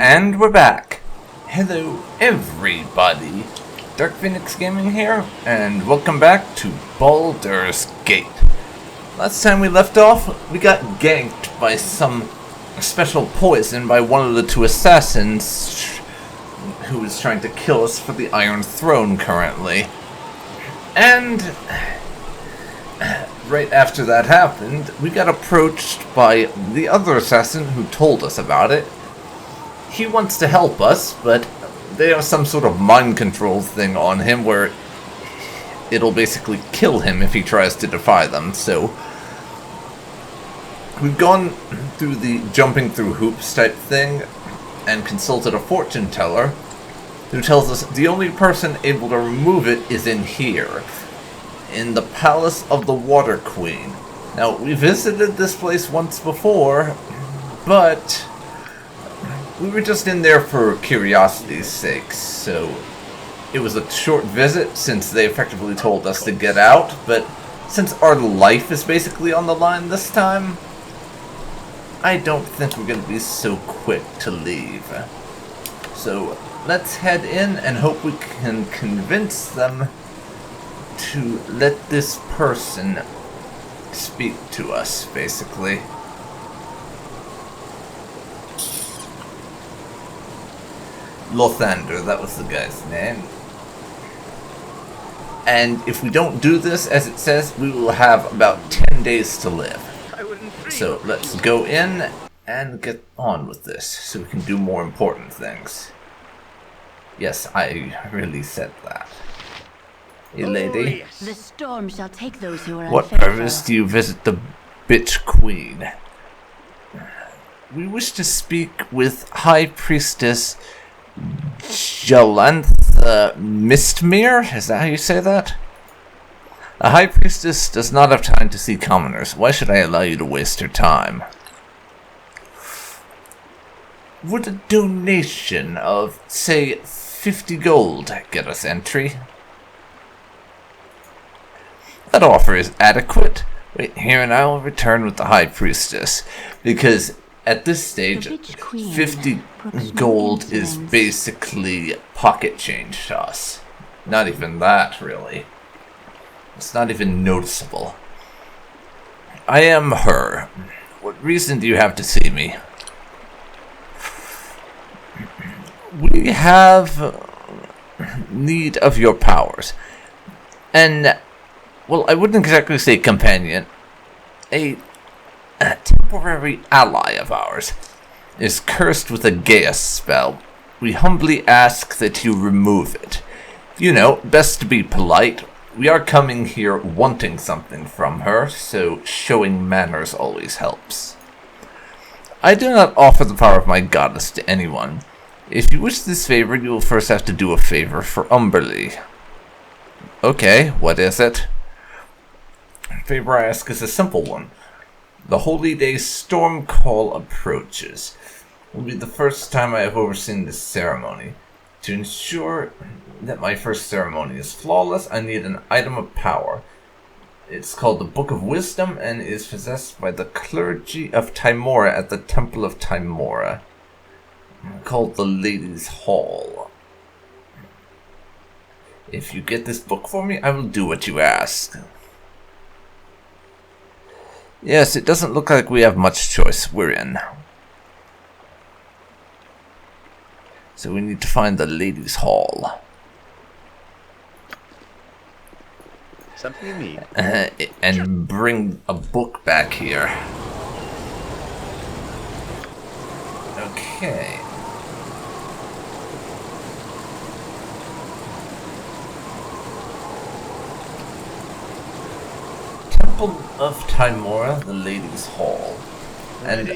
And we're back. Hello everybody, DarkPhoenix Gaming here, and welcome back to Baldur's Gate. Last time we left off, we got ganked by some special poison by one of the two assassins who is trying to kill us for the Iron Throne currently. And right after that happened, we got approached by the other assassin who told us about it. He wants to help us, but they have some sort of mind control thing on him where it'll basically kill him if he tries to defy them. So we've gone through the jumping through hoops type thing and consulted a fortune teller who tells us the only person able to remove it is in here, in the Palace of the Water Queen. Now, we visited this place once before, but we were just in there for curiosity's sake, so it was a short visit since they effectively told us to get out, but since our life is basically on the line this time, I don't think we're going to be so quick to leave. So let's head in and hope we can convince them to let this person speak to us, basically. Lothander, that was the guy's name. And if we don't do this, as it says, we will have about 10 days to live. So let's go in and get on with this, so we can do more important things. Yes, I really said that. Hey, lady. The storm shall take those who are What unfaithful. purpose do you visit the bitch queen? We wish to speak with High Priestess Jalantha Mistmere? Is that how you say that? A High Priestess does not have time to see commoners. Why should I allow you to waste her time? Would a donation of, say, 50 gold get us entry? That offer is adequate. Wait here and I will return with the High Priestess, because at this stage, 50 gold is basically pocket change to us. Not even that, really. It's not even noticeable. I am her. What reason do you have to see me? We have need of your powers. And, well, I wouldn't exactly say companion. A temporary ally of ours is cursed with a Gaius spell. We humbly ask that you remove it. You know, best to be polite. We are coming here wanting something from her, so showing manners always helps. I do not offer the power of my goddess to anyone. If you wish this favor, you will first have to do a favor for Umberly. Okay, what is it? The favor I ask is a simple one. The holy day storm call approaches. It will be the first time I have overseen this ceremony. To ensure that my first ceremony is flawless, I need an item of power. It's called the Book of Wisdom and is possessed by the clergy of Tymora at the Temple of Tymora, called the Ladies' Hall. If you get this book for me, I will do what you ask. Yes, it doesn't look like we have much choice. We're in. So we need to find the Ladies' Hall. Something you need. And bring a book back here. Okay. Temple of Tymora, the Ladies' Hall. And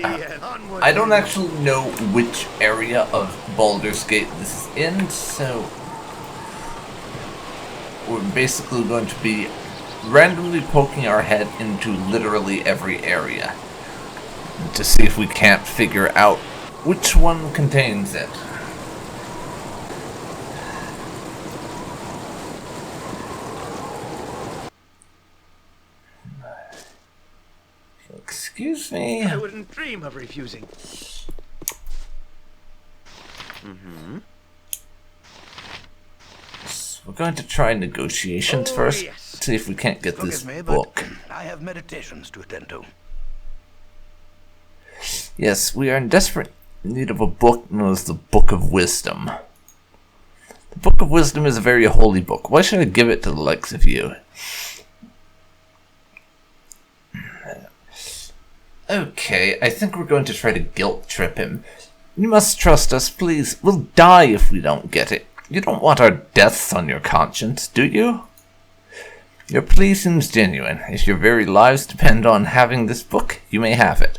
I don't actually know which area of Baldur's Gate this is in, so we're basically going to be randomly poking our head into literally every area to see if we can't figure out which one contains it. Excuse me. I wouldn't dream of refusing. So we're going to try negotiations first. Yes. See if we can't get this Forgive me, book. but I have meditations to attend to. Yes, we are in desperate need of a book known as the Book of Wisdom. The Book of Wisdom is a very holy book. Why should I give it to the likes of you? Okay, I think we're going to try to guilt trip him. You must trust us, please. We'll die if we don't get it. You don't want our deaths on your conscience, do you? Your plea seems genuine. If your very lives depend on having this book, you may have it.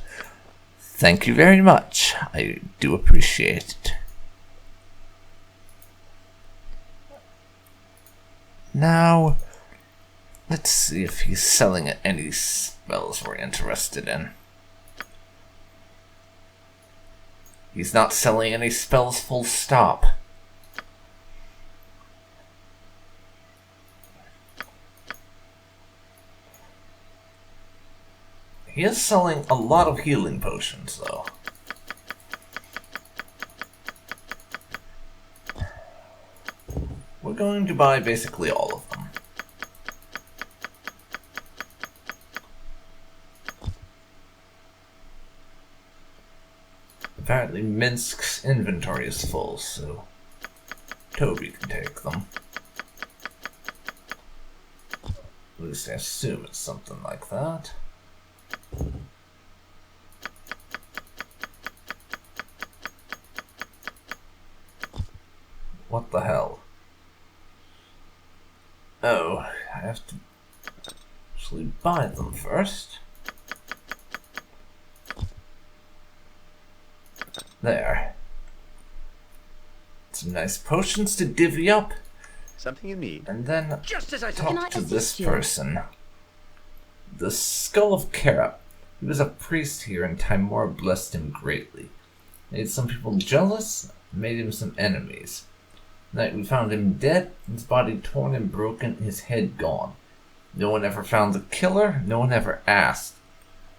Thank you very much. I do appreciate it. Now, let's see if he's selling any spells we're interested in. He's not selling any spells, full stop. He is selling a lot of healing potions, though. We're going to buy basically all of them. Apparently Minsk's inventory is full, so Toby can take them. At least I assume it's something like that. What the hell? Oh, I have to actually buy them first. There. Some nice potions to divvy up. Something you need. And then Just as I Can I talk to this assist you? person. The Skull of Kara. He was a priest here and Timora blessed him greatly. Made some people jealous, made him some enemies. Night we found him dead, his body torn and broken, his head gone. No one ever found the killer, no one ever asked.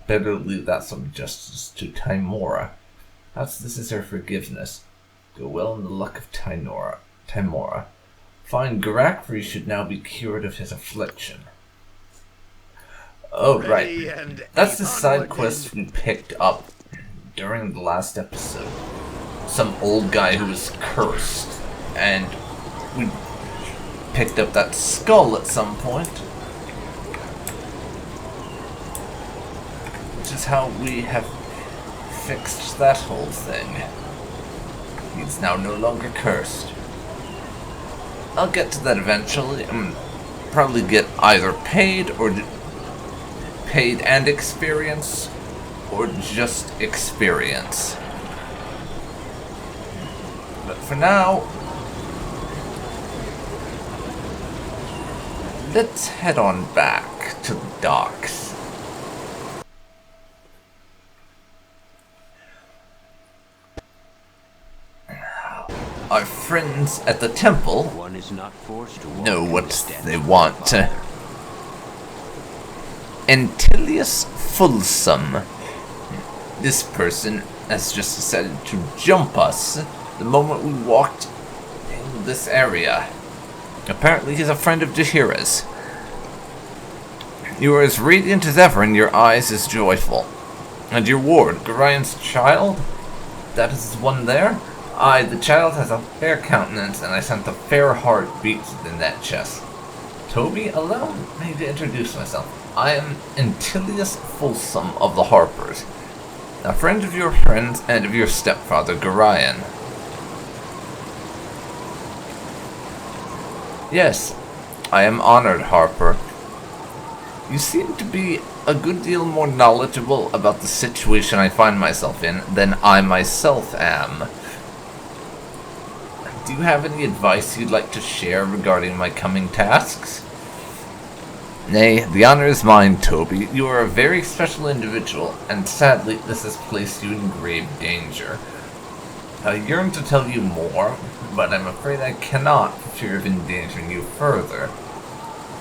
Better leave that some justice to Timora. Perhaps this is her forgiveness. Go well in the luck of Timora. Find Garak, for he should now be cured of his affliction. Oh, Ready right. and That's the onward side then. quest we picked up during the last episode. Some old guy who was cursed. And we picked up that skull at some point. Which is how we have fixed that whole thing. He's now no longer cursed. I'll get to that eventually. Probably get either paid and experience, or just experience. But for now, let's head on back to the docks. Our friends at the temple One is not forced to walk know in what the steps they of want. the Father. Antilius Fulsome. This person has just decided to jump us the moment we walked in this area. Apparently he's a friend of Jahira's. You are as radiant as ever and your eyes as joyful. And your ward, Gorian's child? That is one there? Aye, the child has a fair countenance, and I sent a fair heart beats in that chest. Toby, allow me to introduce myself. I am Antilius Fulsome of the Harpers, a friend of your friends and of your stepfather, Gorian. Yes, I am honored, Harper. You seem to be a good deal more knowledgeable about the situation I find myself in than I myself am. Do you have any advice you'd like to share regarding my coming tasks? Nay, the honor is mine, Toby. You are a very special individual, and sadly this has placed you in grave danger. I yearn to tell you more, but I'm afraid I cannot for fear of endangering you further.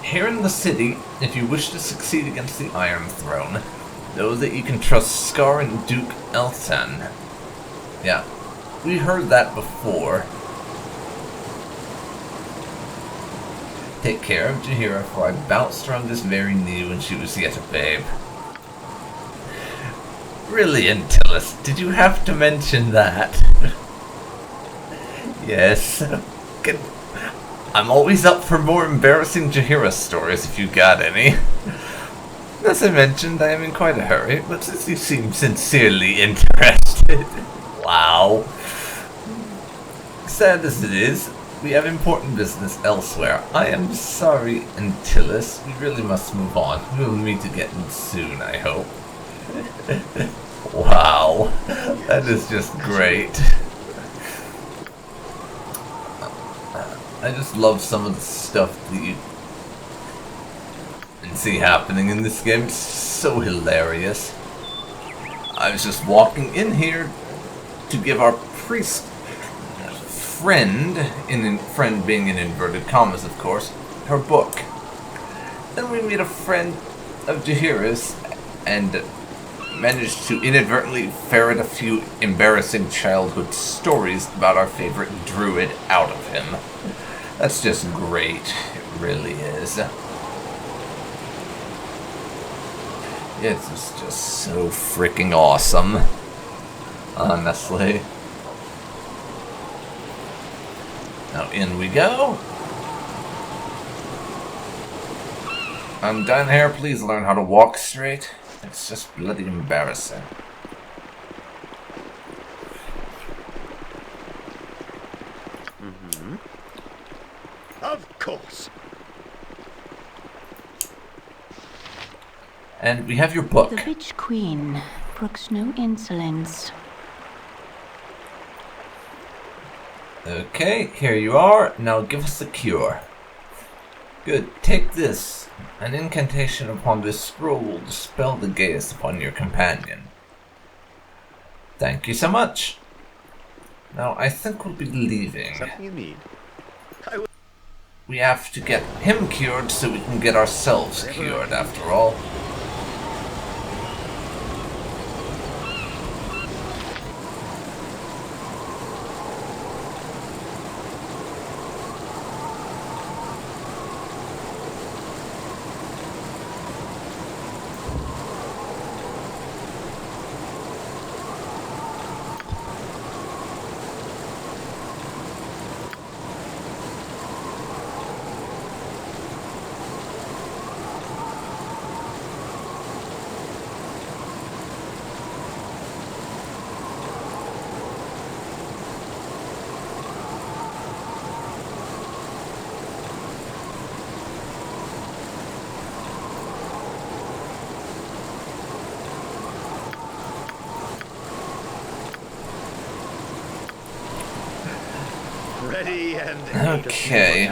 Here in the city, if you wish to succeed against the Iron Throne, know that you can trust Scar and Duke Elthan. Yeah, We heard that before. Take care of Jaheira, for I bounced her on this very knee when she was yet a babe. Really, Antilles, did you have to mention that? Yes. I'm always up for more embarrassing Jaheira stories if you got any. As I mentioned, I am in quite a hurry, but since you seem sincerely interested... Wow. Sad as it is, we have important business elsewhere. I am sorry, Antilles. We really must move on. We will meet again soon, I hope. Wow. That is just great. I just love some of the stuff that you can see happening in this game. It's so hilarious. I was just walking in here to give our priest friend, friend being in inverted commas of course, her book. Then we meet a friend of Jaheira's and managed to inadvertently ferret a few embarrassing childhood stories about our favorite druid out of him. That's just great. It really is. It's just so freaking awesome. Honestly. Now in we go. I'm done here. Please learn how to walk straight. It's just bloody embarrassing. Of course. And we have your book. The Witch Queen brooks no insolence. Okay, here you are. Now give us the cure. Good. Take this. An incantation upon this scroll will dispel the gaze upon your companion. Thank you so much. Now I think we'll be leaving. Something you need. We have to get him cured so we can get ourselves cured after all. Ready and Okay.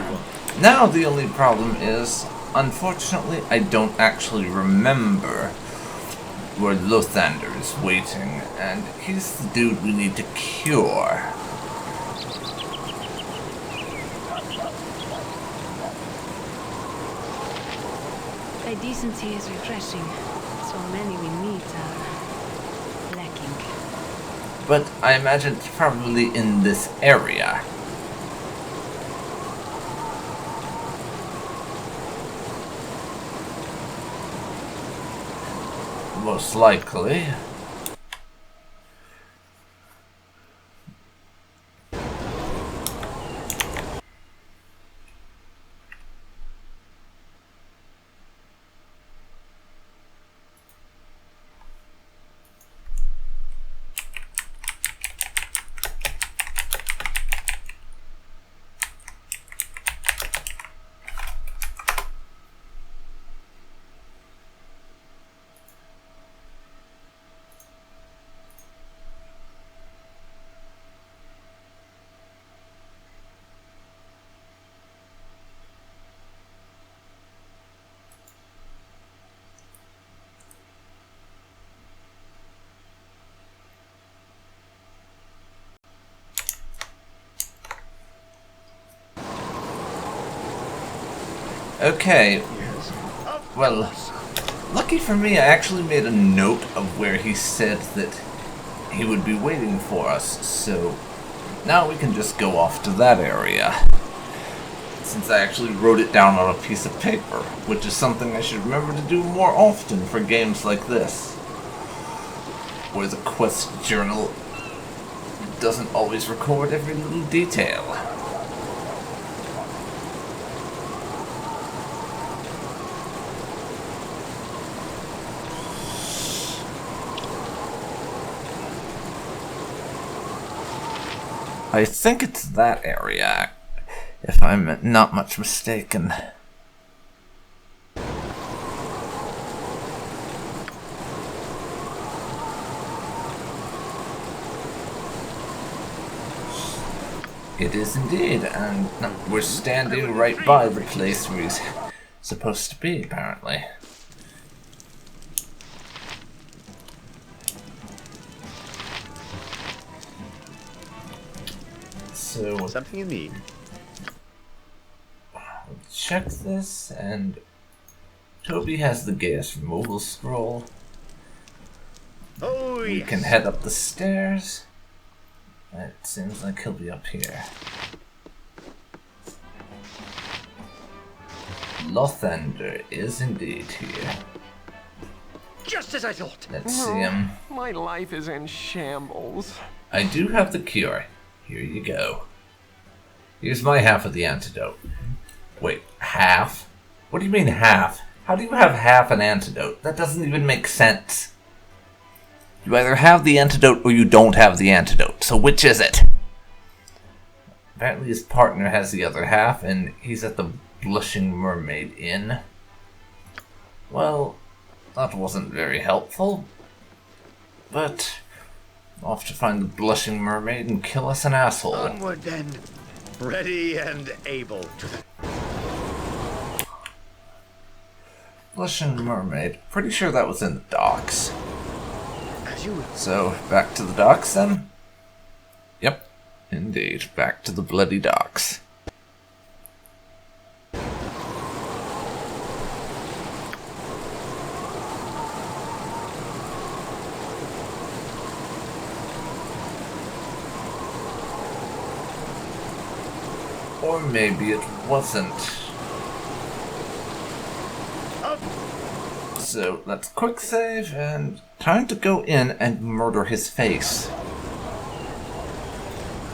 Now the only problem is, unfortunately, I don't actually remember where Lothander is waiting, and he's the dude we need to cure. Thy decency is refreshing. So many we meet are lacking. But I imagine it's probably in this area. Most likely. Okay, well, lucky for me, I actually made a note of where he said that he would be waiting for us, so now we can just go off to that area. Since I actually wrote it down on a piece of paper, which is something I should remember to do more often for games like this, where the quest journal doesn't always record every little detail. I think it's that area, if I'm not much mistaken. It is indeed, and we're standing right by the place where he's supposed to be, apparently. So, Something you need. check this, and Toby has the gas removal scroll. Oh, We yes. can head up the stairs. It seems like he'll be up here. Lothander is indeed here. Just as I thought. Let's see him. My life is in shambles. I do have the cure. Here you go. Here's my half of the antidote. Wait, half? What do you mean half? How do you have half an antidote? That doesn't even make sense. You either have the antidote or you don't have the antidote. So which is it? Apparently his partner has the other half, and he's at the Blushing Mermaid Inn. Well, that wasn't very helpful. But off to find the Blushing Mermaid and kill us an asshole. Onward then. Ready and able to the... Blushing Mermaid. Pretty sure that was in the docks. As you will. So, back to the docks then? Yep, indeed. Back to the bloody docks. Or maybe it wasn't. So, let's quick save and time to go in and murder his face.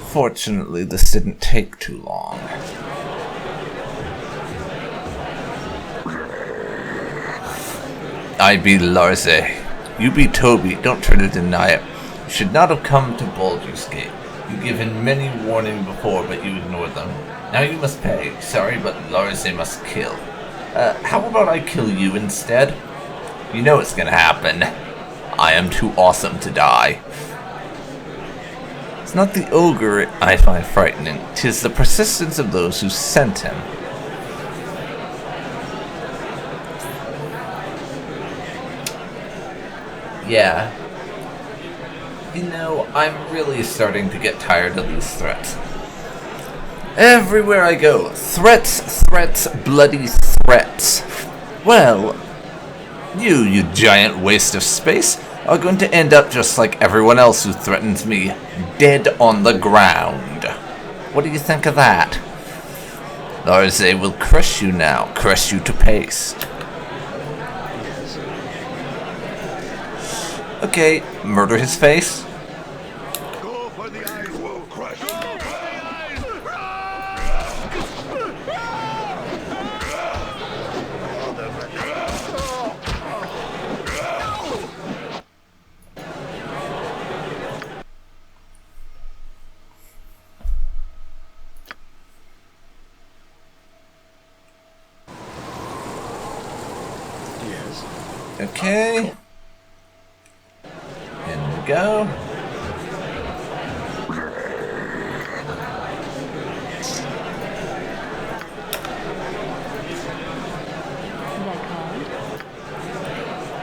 Fortunately, this didn't take too long. I be Larze. You be Toby, don't try to deny it. You should not have come to Baldur's Gate. You given many warning before, but you ignored them. Now you must pay. Sorry, but Larze must kill. How about I kill you instead? You know it's gonna happen. I am too awesome to die. It's not the ogre I find frightening. 'Tis the persistence of those who sent him. Yeah. You know, I'm really starting to get tired of these threats. Everywhere I go, threats, threats, bloody threats. Well, you giant waste of space, are going to end up just like everyone else who threatens me, dead on the ground. What do you think of that? Larze will crush you now, crush you to paste. Okay, murder his face. Go for the eyes, will crush. Yes. Okay. In we go.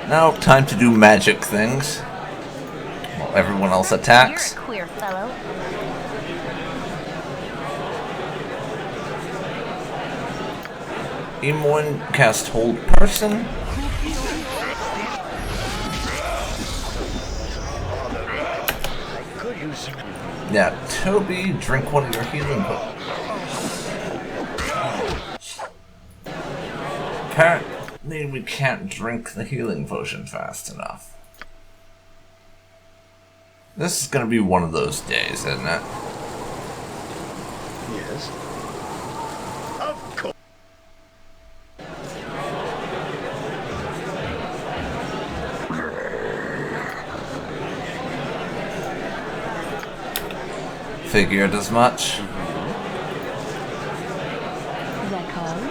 Now, time to do magic things. While everyone else attacks. You're a queer fellow. Imoen cast Hold Person. I could use some... Yeah, Toby, drink one of your healing potions. Apparently we can't drink the healing potion fast enough. This is gonna be one of those days, isn't it? Yes. Of course. Figured as much. Record.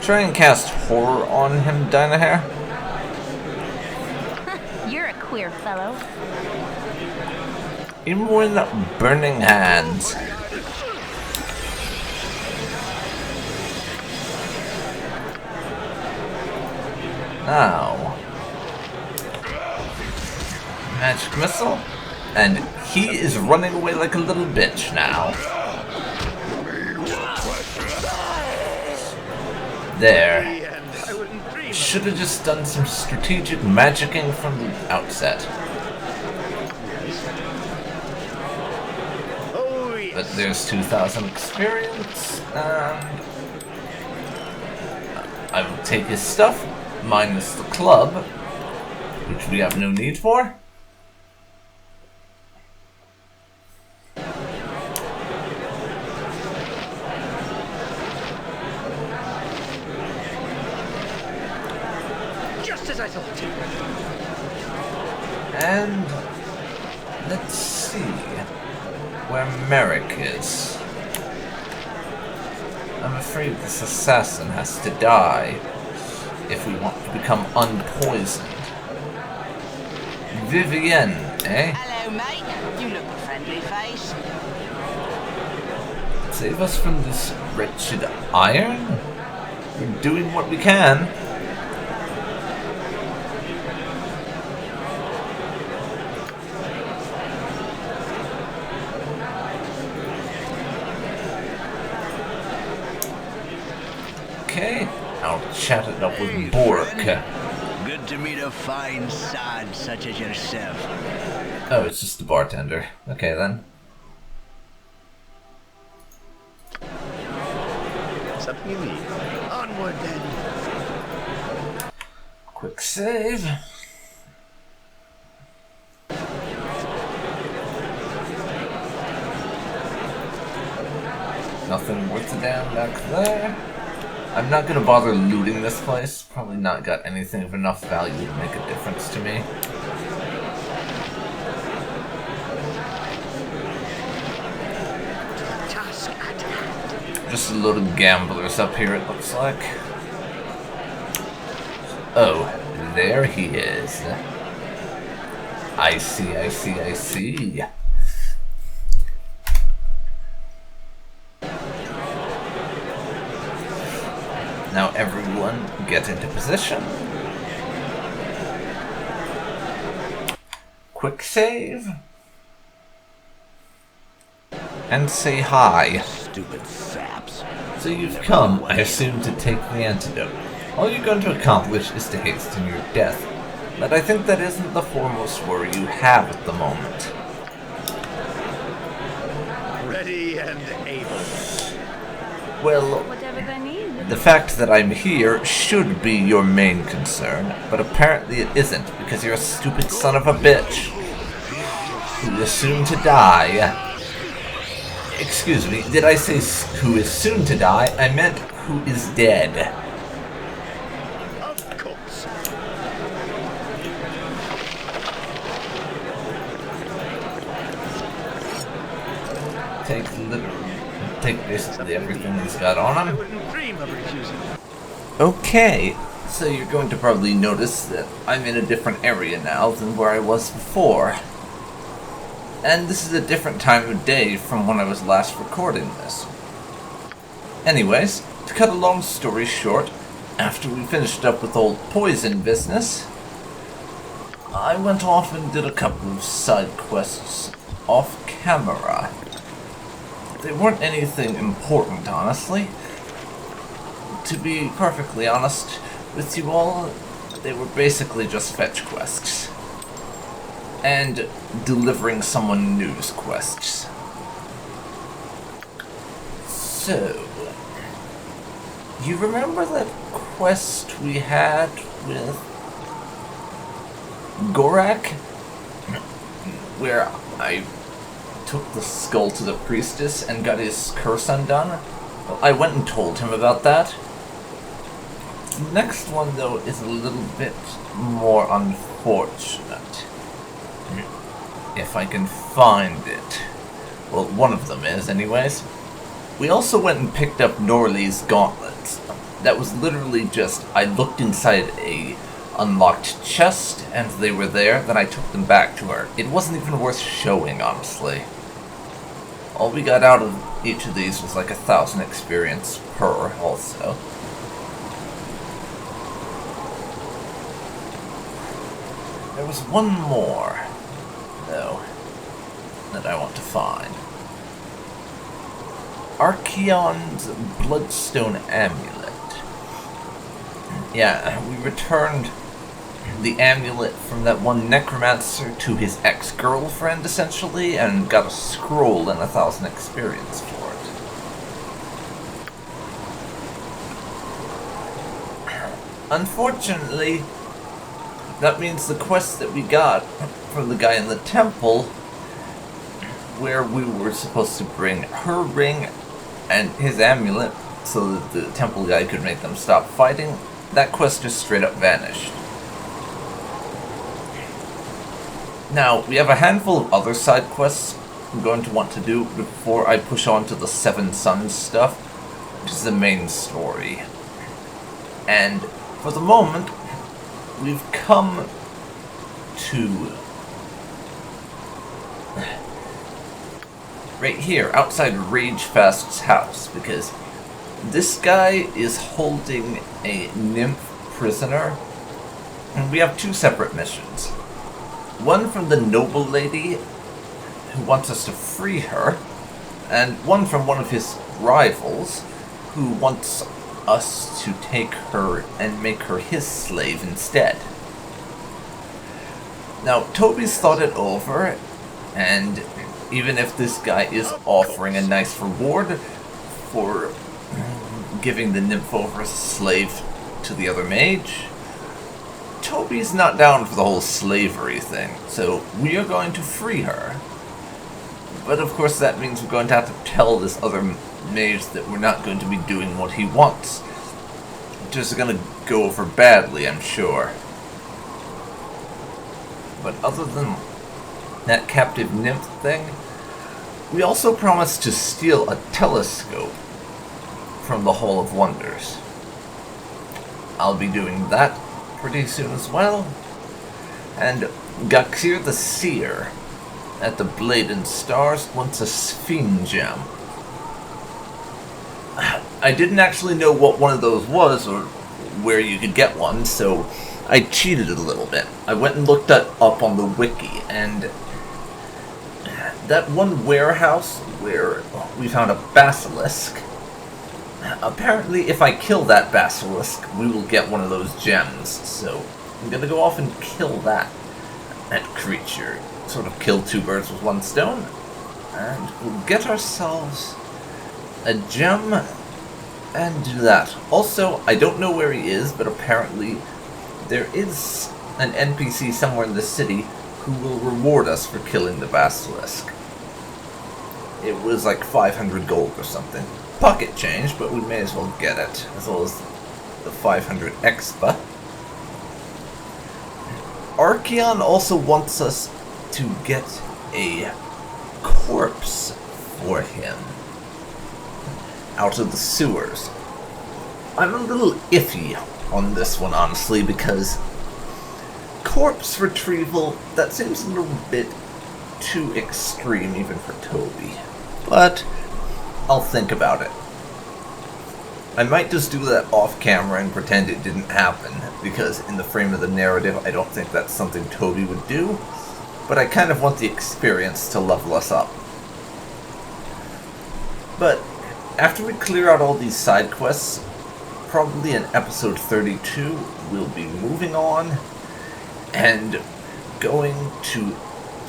Try and cast horror on him, Dynahair. You're a queer fellow. Imoen burning hands. Now, magic missile, and he is running away like a little bitch now. There. And I wouldn't dream of Should have just done some strategic magicking from the outset. Oh, yes. But there's 2,000 experience, and I will take his stuff, minus the club, which we have no need for. Just as I thought. And let's see where Merrick is. I'm afraid this assassin has to die if we want to become unpoisoned. Vivienne, eh? Hello, mate. You look a friendly face. Save us from this wretched iron? We're doing what we can. Okay, I'll chat it up with Bork. Good to meet a fine sod such as yourself. Oh, it's just the bartender. Okay then. Something you need. Onward then. Quick save. Nothing worth a damn back there. I'm not gonna bother looting this place. Probably not got anything of enough value to make a difference to me. Task at hand. Just a load of gamblers up here, it looks like. Oh, there he is. I see, I see, I see. Now everyone get into position. Quick save. And say hi. Stupid saps. So you've come, I assume, to take the antidote. All you're going to accomplish is to hasten your death. But I think that isn't the foremost worry you have at the moment. Ready and able. Well, Whatever they need. the fact that I'm here should be your main concern, but apparently it isn't, because you're a stupid son of a bitch who is soon to die. Excuse me, did I say who is soon to die? I meant who is dead. Of course. Take basically everything he's got on I him. wouldn't dream of refusing. Okay, so you're going to probably notice that I'm in a different area now than where I was before. And this is a different time of day from when I was last recording this. Anyways, to cut a long story short, after we finished up with old poison business, I went off and did a couple of side quests off camera. They weren't anything important, honestly. To be perfectly honest, with you all, they were basically just fetch quests. And delivering someone news quests. So, you remember that quest we had with Gorak? Where I took the skull to the priestess and got his curse undone? Well, I went and told him about that. The next one, though, is a little bit more unfortunate. If I can find it. Well, one of them is, anyways. We also went and picked up Norley's gauntlets. That was literally just, I looked inside a unlocked chest, and they were there, then I took them back to her. It wasn't even worth showing, honestly. All we got out of each of these was like 1,000 experience per, also. There was one more, though, that I want to find. Archeon's Bloodstone Amulet. Yeah, we returned the amulet from that one necromancer to his ex-girlfriend, essentially, and got a scroll and 1,000 experience for it. Unfortunately, that means the quest that we got from the guy in the temple, where we were supposed to bring her ring and his amulet so that the temple guy could make them stop fighting, that quest just straight up vanished. Now, we have a handful of other side quests I'm going to want to do before I push on to the Seven Sons stuff, which is the main story. And for the moment, we've come to right here, outside Ragefast's house, because this guy is holding a nymph prisoner, and we have 2 separate missions. One from the noble lady, who wants us to free her, and one from one of his rivals, who wants us to take her and make her his slave instead. Now, Toby's thought it over, and even if this guy is offering a nice reward for giving the nymph over as a slave to the other mage, Toby's not down for the whole slavery thing, so we are going to free her. But of course that means we're going to have to tell this other mage that we're not going to be doing what he wants. Which is going to go over badly, I'm sure. But other than that captive nymph thing, we also promised to steal a telescope from the Hall of Wonders. I'll be doing that pretty soon as well. And Gaxir the Seer at the Blade and Stars wants a Sphinx gem. I didn't actually know what one of those was or where you could get one, so I cheated a little bit. I went and looked that up on the wiki, and that one warehouse where we found a basilisk, apparently if I kill that basilisk, we will get one of those gems, so I'm gonna go off and kill that creature. Sort of kill 2 birds with 1 stone, and we'll get ourselves a gem and do that. Also, I don't know where he is, but apparently there is an NPC somewhere in the city who will reward us for killing the basilisk. It was like 500 gold or something. Pocket change, but we may as well get it, as well as the 500 expa. Archeon also wants us to get a corpse for him out of the sewers. I'm a little iffy on this one, honestly, because corpse retrieval, that seems a little bit too extreme even for Toby. But I'll think about it. I might just do that off camera and pretend it didn't happen, because in the frame of the narrative I don't think that's something Toby would do, but I kind of want the experience to level us up. But after we clear out all these side quests, probably in episode 32, we'll be moving on and going to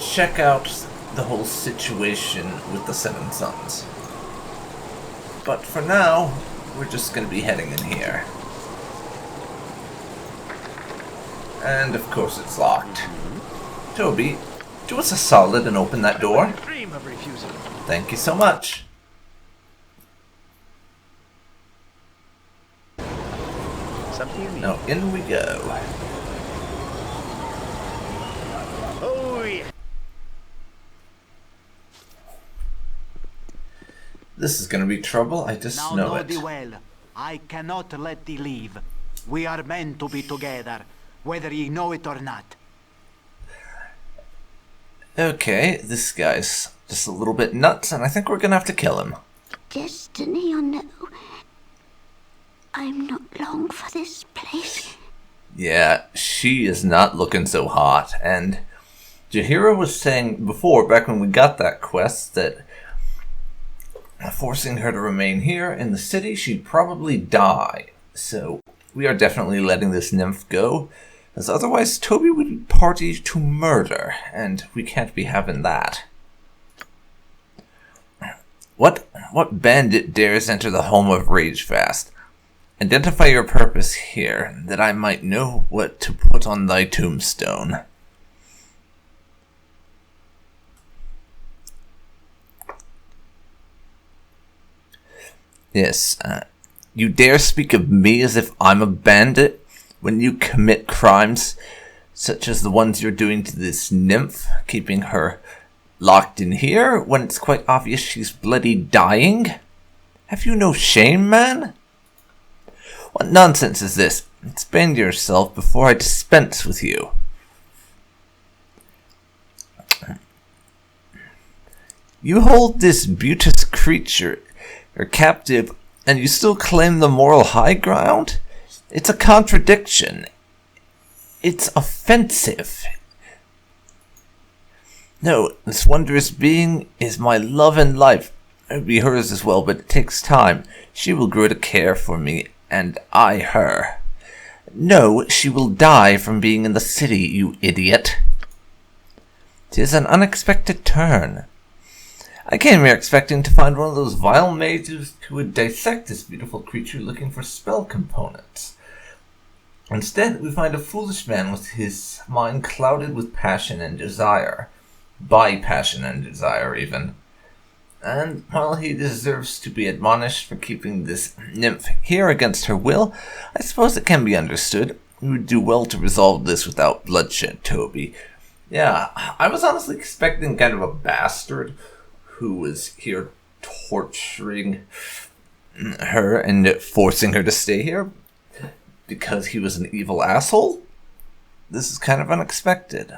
check out the whole situation with the Seven Sons. But for now, we're just going to be heading in here. And of course it's locked. Toby, do us a solid and open that door. Dream of refusing. Thank you so much. Something you need. Now in we go. Oh, yeah. This is gonna be trouble, I just Now know know it. thee well. I cannot let thee leave. We are meant to be together, whether ye know it or not. Okay, this guy's just a little bit nuts, and I think we're gonna have to kill him. Destiny or no, I'm not long for this place. Yeah, she is not looking so hot, and Jaheira was saying before, back when we got that quest, that forcing her to remain here in the city, she'd probably die. So we are definitely letting this nymph go, as otherwise Toby would be party to murder, and we can't be having that. What bandit dares enter the home of Ragefast? Identify your purpose here, that I might know what to put on thy tombstone. Yes, you dare speak of me as if I'm a bandit when you commit crimes such as the ones you're doing to this nymph, keeping her locked in here when it's quite obvious she's bloody dying? Have you no shame, man? What nonsense is this? Explain yourself before I dispense with you. You hold this beauteous creature captive, and you still claim the moral high ground? It's a contradiction. It's offensive. No, this wondrous being is my love and life. It would be hers as well, but it takes time. She will grow to care for me, and I her. No, she will die from being in the city, you idiot. 'Tis an unexpected turn. I came here expecting to find one of those vile mages who would dissect this beautiful creature looking for spell components. Instead, we find a foolish man with his mind clouded with passion and desire. By passion and desire, even. And while he deserves to be admonished for keeping this nymph here against her will, I suppose it can be understood. We would do well to resolve this without bloodshed, Toby. Yeah, I was honestly expecting kind of a bastard who was here torturing her and forcing her to stay here because he was an evil asshole. This is kind of unexpected.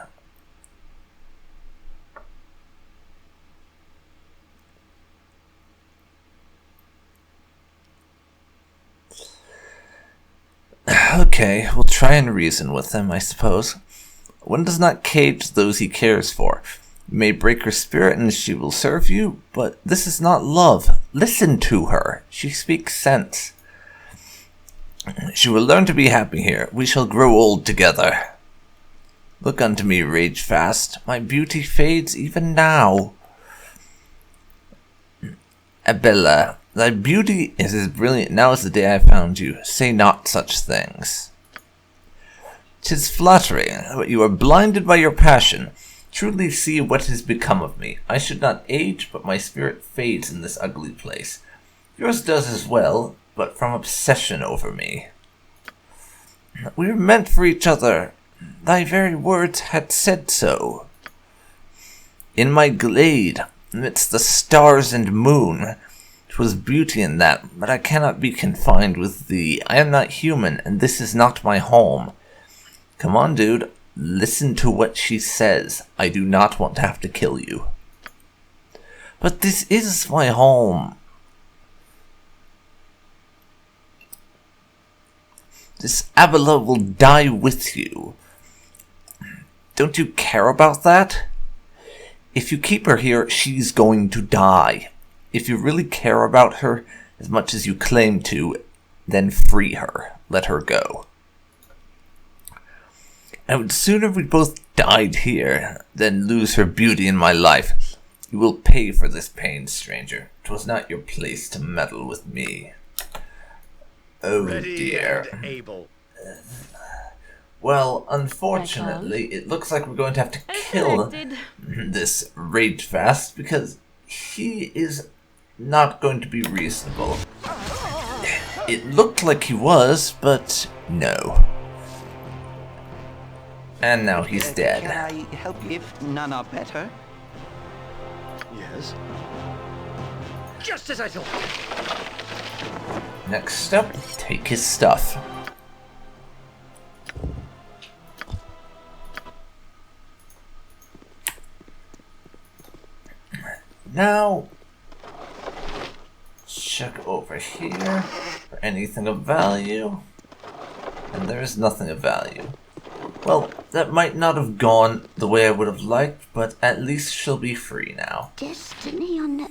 Okay, we'll try and reason with him, I suppose. One does not cage those he cares for. You may break her spirit and she will serve you, but this is not love. Listen to her. She speaks sense. She will learn to be happy here. We shall grow old together. Look unto me, Ragefast. My beauty fades even now. Abella, thy beauty is as brilliant now as the day I found you. Say not such things. 'Tis flattering, but you are blinded by your passion. Truly see what has become of me. I should not age, but my spirit fades in this ugly place. Yours does as well, but from obsession over me. We were meant for each other. Thy very words had said so. In my glade, amidst the stars and moon, 'twas beauty in that, but I cannot be confined with thee. I am not human, and this is not my home. Come on, dude. Listen to what she says. I do not want to have to kill you. But this is my home. This Abela will die with you. Don't you care about that? If you keep her here, she's going to die. If you really care about her as much as you claim to, then free her. Let her go. I would sooner we both died here than lose her beauty in my life. You will pay for this pain, stranger. 'Twas not your place to meddle with me. Oh Ready dear. and able. Well, unfortunately, it looks like we're going to have to kill this rage fast because he is not going to be reasonable. It looked like he was, but no. And now he's dead. Can I help you if none are better? Yes. Just as I thought. Next up, take his stuff. Now, check over here for anything of value. And there is nothing of value. Well, that might not have gone the way I would have liked, but at least she'll be free now. Destiny or no?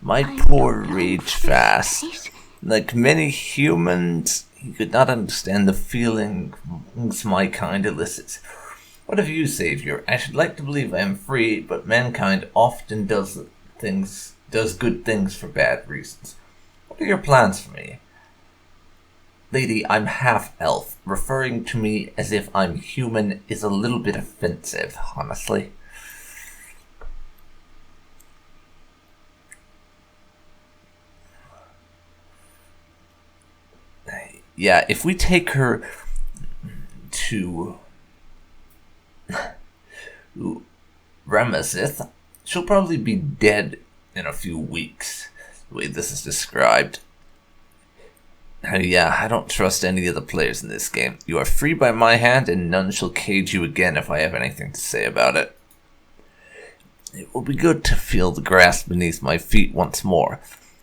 My I'm poor not Rage known for this Fast. place. Like many humans, he could not understand the feelings my kind elicits. What of you, Savior? I should like to believe I am free, but mankind often does good things for bad reasons. What are your plans for me? Lady, I'm half-elf. Referring to me as if I'm human is a little bit offensive, honestly. Yeah, if we take her to Ramazith, she'll probably be dead in a few weeks, the way this is described. Yeah, I don't trust any of the players in this game. You are free by my hand, and none shall cage you again if I have anything to say about it. It will be good to feel the grass beneath my feet once more.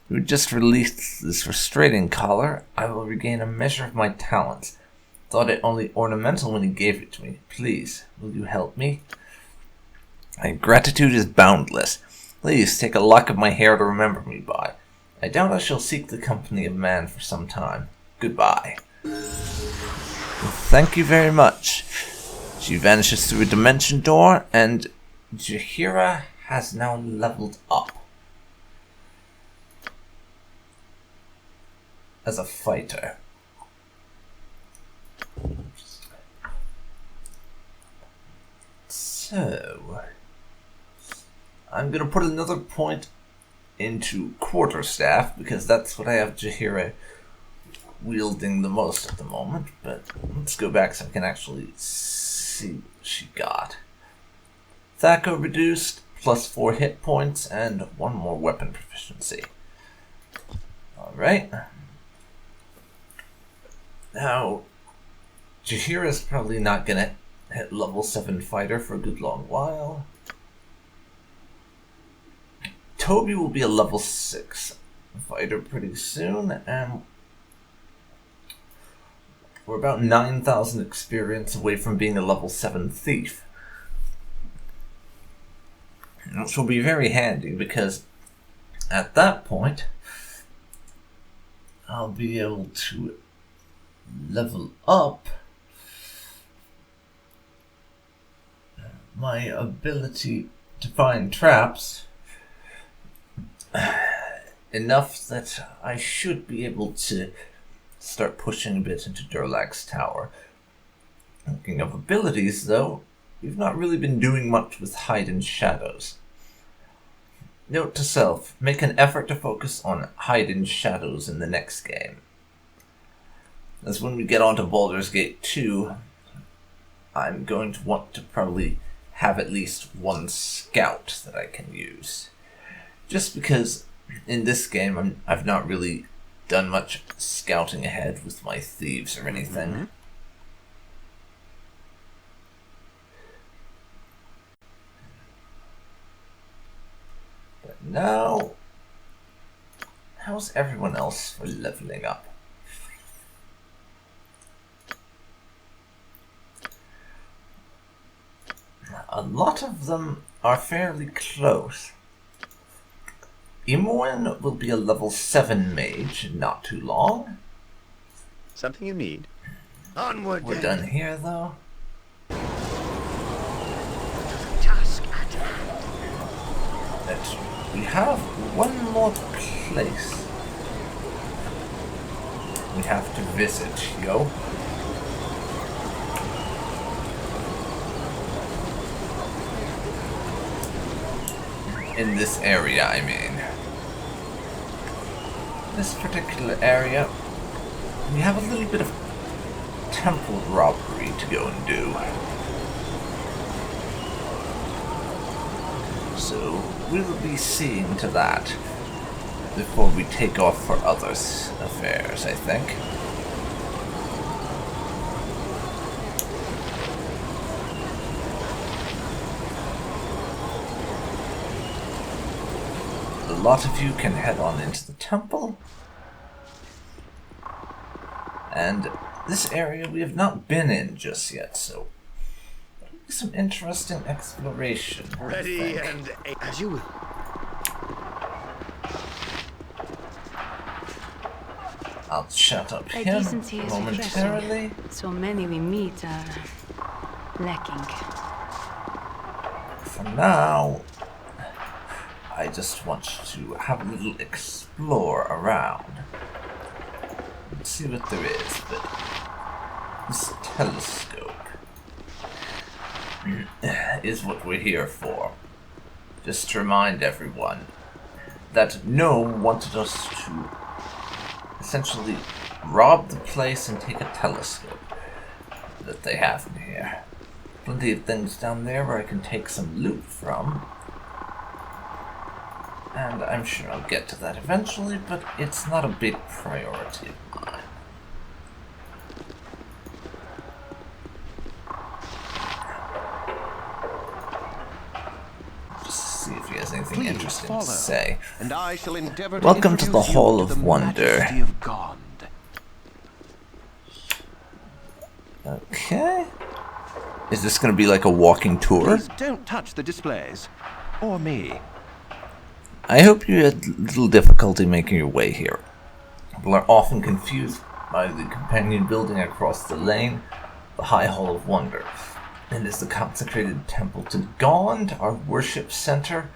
You just released this restraining collar. I will regain a measure of my talents. Thought it only ornamental when he gave it to me. Please, will you help me? My gratitude is boundless. Please take a lock of my hair to remember me by. I doubt I shall seek the company of man for some time. Goodbye. Well, thank you very much. She vanishes through a dimension door, and Jaheira has now leveled up as a fighter. So, I'm going to put another point into quarterstaff because that's what I have Jaheira wielding the most at the moment. But let's go back so I can actually see what she got. Thaco reduced, +4 hit points, and 1 more weapon proficiency. Alright. Now, Jaheira's probably not going to hit level 7 fighter for a good long while. Toby will be a level 6 fighter pretty soon, and we're about 9,000 experience away from being a level 7 thief. Which will be very handy because at that point I'll be able to level up my ability to find traps enough that I should be able to start pushing a bit into Durlag's tower. Thinking of abilities, though, we've not really been doing much with hide and shadows. Note to self, make an effort to focus on hide and shadows in the next game. As when we get onto Baldur's Gate 2, I'm going to want to probably have at least one scout that I can use. Just because in this game I've not really done much scouting ahead with my thieves or anything. Mm-hmm. But now, how's everyone else for leveling up? A lot of them are fairly close. Imoen will be a level 7 mage in not too long. Something you need. Onward. We're done here, though. Task at hand. We have one more place we have to visit, yo. In this area, I mean. This particular area, we have a little bit of temple robbery to go and do. So, we'll be seeing to that before we take off for other affairs, I think. A lot of you can head on into the temple. And this area we have not been in just yet, so that'll be some interesting exploration. Ready and as you will. I'll shut up Thy him decency is momentarily. refreshing. So many we meet are lacking. For now, I just want to have a little explore around and see what there is, but this telescope is what we're here for. Just to remind everyone that No wanted us to essentially rob the place and take a telescope that they have in here. Plenty of things down there where I can take some loot from. And I'm sure I'll get to that eventually, but it's not a big priority of mine. Just see if he has anything Please interesting follow, to say. and I shall endeavor to Welcome to the introduce you Hall to of the Wonder. majesty of God. Okay. Is this going to be like a walking tour? Please don't touch the displays. Or me. I hope you had little difficulty making your way here. People are often confused by the companion building across the lane, the High Hall of Wonder. It is the consecrated temple to Gond, our worship center,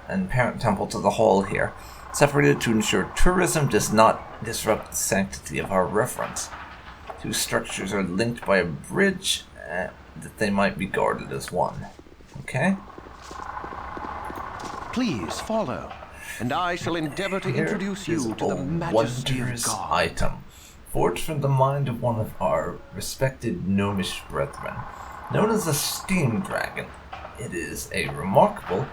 and parent temple to the hall here, separated to ensure tourism does not disrupt the sanctity of our reverence. Two structures are linked by a bridge that they might be guarded as one. Okay? Please follow, and I shall endeavor to Here introduce is you to the a majesty of wondrous God. item, forged from the mind of one of our respected gnomish brethren. Known as a steam dragon, it is a remarkable,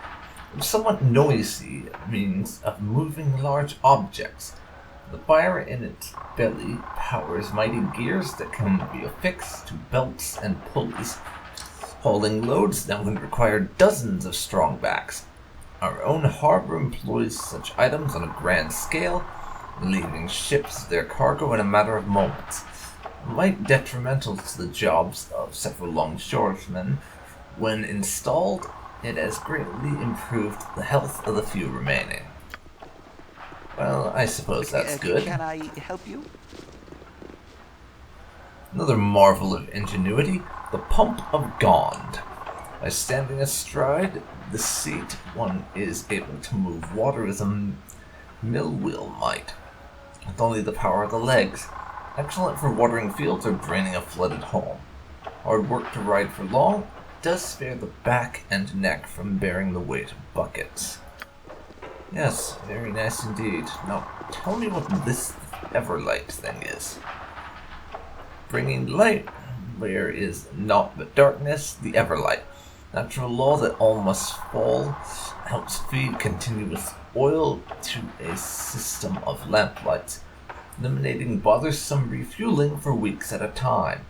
somewhat noisy means of moving large objects. The fire in its belly powers mighty gears that can be affixed to belts and pulleys. Hauling loads that would require dozens of strong backs. Our own harbor employs such items on a grand scale, leaving ships their cargo in a matter of moments. Might detrimental to the jobs of several longshoremen. When installed, it has greatly improved the health of the few remaining. Well, I suppose that's good. Can I help you? Another marvel of ingenuity, the Pump of Gond. By standing astride the seat, one is able to move water as a mill wheel might, with only the power of the legs. Excellent for watering fields or draining a flooded home. Hard work to ride for long, does spare the back and neck from bearing the weight of buckets. Yes, very nice indeed. Now, tell me what this Everlight thing is. Bringing light where is naught but darkness, the Everlight. Natural law that all must fall helps feed continuous oil to a system of lamplights, eliminating bothersome refueling for weeks at a time.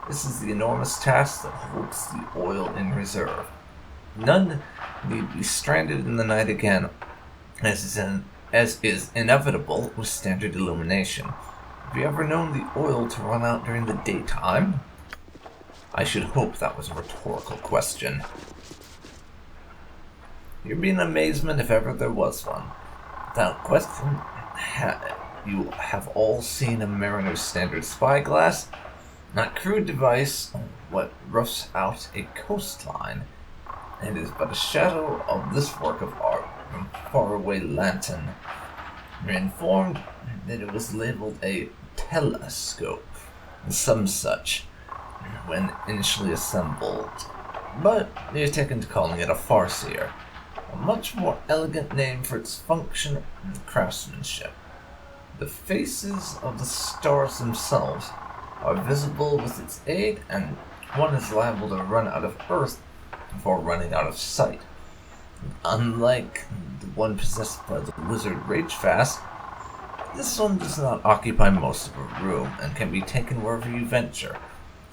This is the enormous task that holds the oil in reserve. None need be stranded in the night again, as is inevitable with standard illumination. Have you ever known the oil to run out during the daytime? I should hope that was a rhetorical question. You'd be in amazement if ever there was one. Without question, you have all seen a mariner's standard spyglass. Not crude device, what roughs out a coastline. It is but a shadow of this work of art from faraway Lantern. You're informed that it was labeled a telescope, some such, when initially assembled, but you're taken to calling it a farseer, a much more elegant name for its function and craftsmanship. The faces of the stars themselves are visible with its aid, and one is liable to run out of Earth before running out of sight. Unlike the one possessed by the wizard Ragefast, this one does not occupy most of a room and can be taken wherever you venture.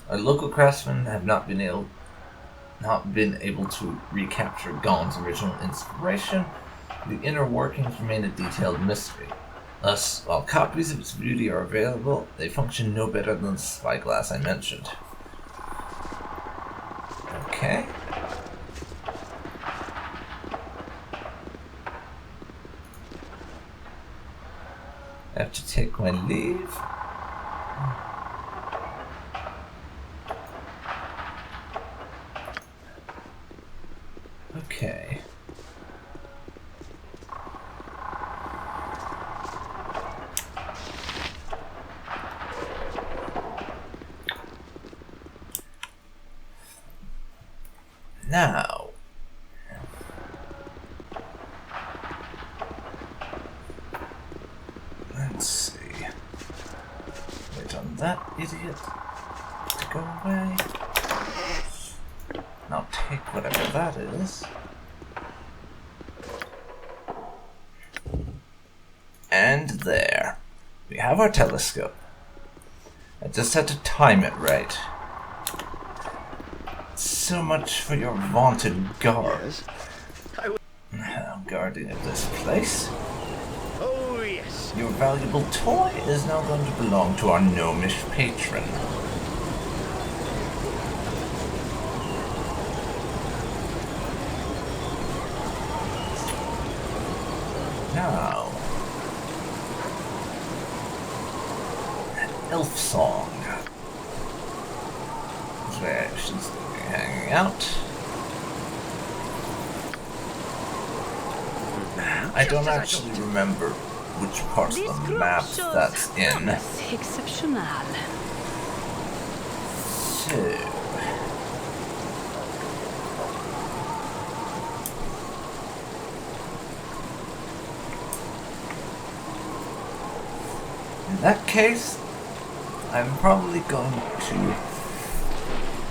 Our local craftsmen have not been able to recapture Gon's original inspiration. The inner workings remain a detailed mystery. Thus, while copies of its beauty are available, they function no better than the spyglass I mentioned. Okay. I have to take my leave. Okay. Now, let's see. Wait on that idiot to go away. I'll take whatever that is. And there. We have our telescope. I just had to time it right. So much for your vaunted guard. Guarding of this place. Oh, yes. Your valuable toy is now going to belong to our gnomish patron. Now, elf song. That's where she's hanging out. I don't actually remember which parts of the map that's in. Exceptional. So, in that case, I'm probably going to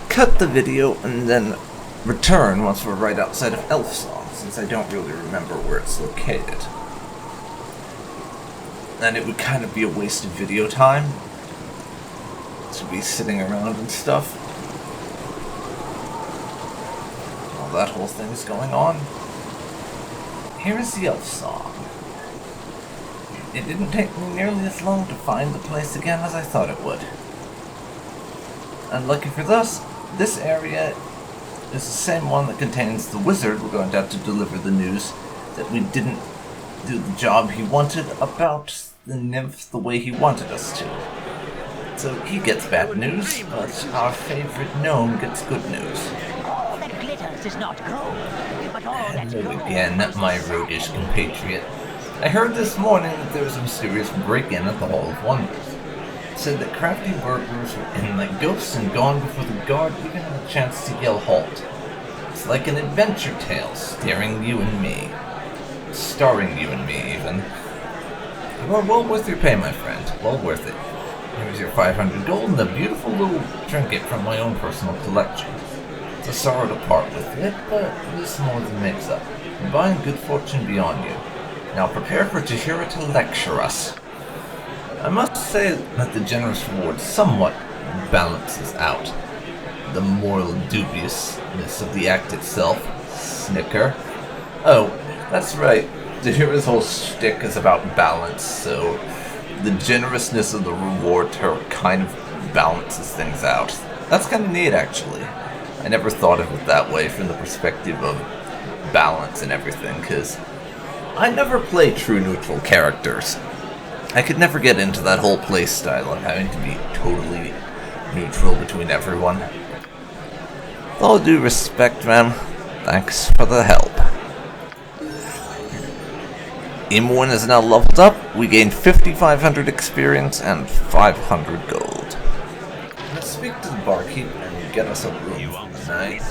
cut the video and then return once we're right outside of Elfsong, since I don't really remember where it's located. And it would kind of be a waste of video time to be sitting around and stuff while that whole thing is going on. Here is the Elfsong. It didn't take me nearly as long to find the place again as I thought it would. And lucky for us, this area is the same one that contains the wizard we're going to have to deliver the news that we didn't do the job he wanted about the nymph the way he wanted us to. So he gets bad news, but our favorite gnome gets good news. All that glitters is not gold, but all that's Hello gold again, my roguish compatriot. I heard this morning that there was a mysterious break-in at the Hall of Wonders. It said that crafty workers were in like ghosts and gone before the guard even had a chance to yell halt. It's like an adventure tale, starring you and me, even. You are well worth your pay, my friend. Well worth it. Here's your 500 gold and a beautiful little trinket from my own personal collection. It's a sorrow to part with it, but this more than makes up. Goodbye and good fortune be on you. Now prepare for Tahira to lecture us. I must say that the generous reward somewhat balances out the moral dubiousness of the act itself. Snicker. Oh, that's right. Tahira's whole shtick is about balance, so the generousness of the reward kind of balances things out. That's kind of neat, actually. I never thought of it that way from the perspective of balance and everything, because I never play true neutral characters. I could never get into that whole playstyle of having to be totally neutral between everyone. With all due respect, man, thanks for the help. Imoen is now leveled up. We gained 5,500 experience and 500 gold. Let's speak to the barkeep and get us a room for the night.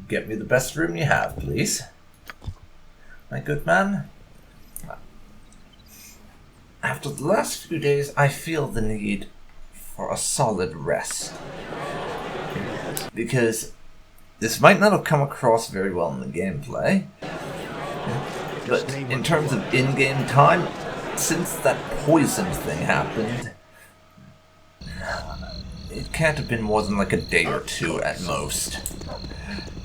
Get me the best room you have, please. My good man. After the last few days, I feel the need for a solid rest. Because this might not have come across very well in the gameplay, but in terms of in-game time, since that poison thing happened, it can't have been more than like a day or two at most.